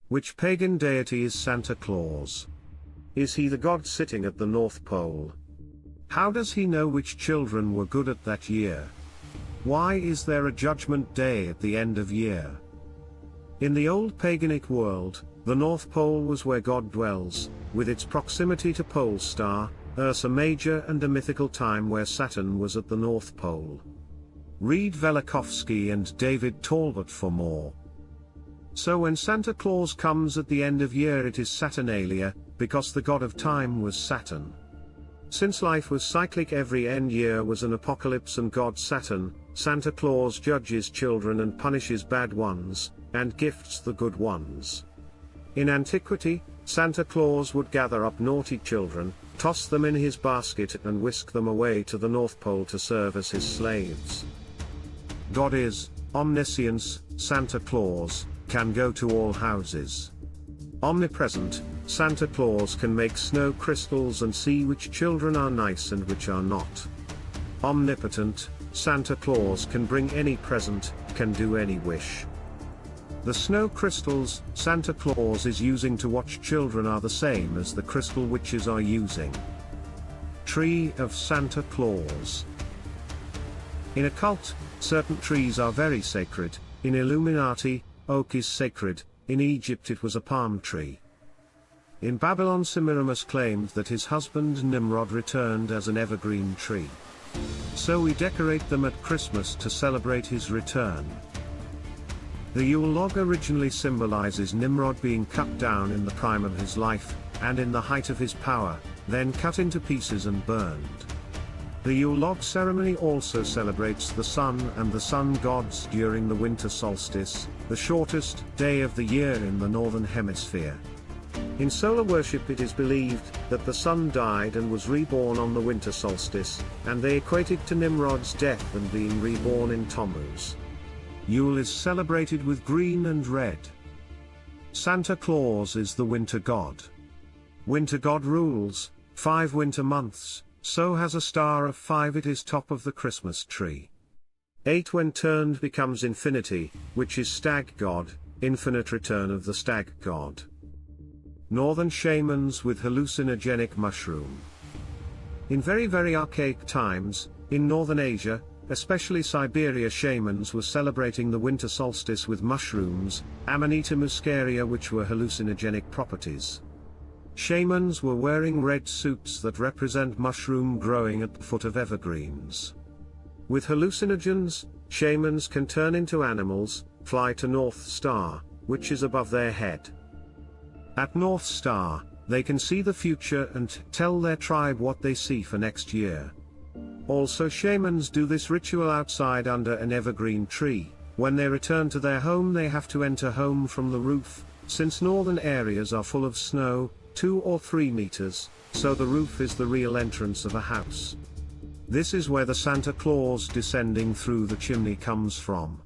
Which pagan deity is Santa Claus? Is he the god sitting at the North Pole? How does he know which children were good at that year? Why is there a judgment day at the end of year? In the old paganic world, the North Pole was where God dwells, with its proximity to Pole Star, Ursa Major, and a mythical time where Saturn was at the North Pole. Read Velikovsky and David Talboth for more. So when Santa Claus comes at the end of year, it is Saturnalia, because the god of time was Saturn. Since life was cyclic, every end year was an Apocalypse and God Saturn. Santa Claus judges children and punishes bad ones, and gifts the good ones. In antiquity, Santa Claus would gather up naughty children, toss them in his basket, and whisk them away to the North Pole to serve as his slaves. God is Omniscience. Santa Claus can go to all houses. Omnipresent, Santa Claus can make snow crystals and see which children are nice and which are not. Omnipotent, Santa Claus can bring any present, can do any wish. The snow crystals Santa Claus is using to watch children are the same as the crystal witches are using. Tree of Santa Claus. In a cult, certain trees are very sacred. In Illuminati, oak is sacred. In Egypt it was a palm tree. In Babylon, Semiramis claimed that his husband Nimrod returned as an evergreen tree. So we decorate them at Christmas to celebrate his return. The Yule log originally symbolizes Nimrod being cut down in the prime of his life, and in the height of his power, then cut into pieces and burned. The Yule log ceremony also celebrates the sun and the sun gods during the winter solstice, the shortest day of the year in the northern hemisphere. In solar worship, it is believed that the sun died and was reborn on the winter solstice, and they equate it to Nimrod's death and being reborn in Tammuz. Yule is celebrated with green and red. Santa Claus is the winter god. Winter god rules 5 winter months, so has a star of 5. It is top of the Christmas tree. 8 when turned becomes infinity, which is stag god, infinite return of the stag god. Northern shamans with hallucinogenic mushroom. In very archaic times, in northern Asia, especially Siberia, shamans were celebrating the winter solstice with mushrooms, Amanita muscaria, which were hallucinogenic properties. Shamans were wearing red suits that represent mushroom growing at the foot of evergreens. With hallucinogens, shamans can turn into animals, fly to North Star, which is above their head. At North Star, they can see the future and tell their tribe what they see for next year. Also, shamans do this ritual outside under an evergreen tree. When they return to their home, they have to enter home from the roof, since northern areas are full of snow, 2 or 3 meters, so the roof is the real entrance of a house. This is where the Santa Claus descending through the chimney comes from.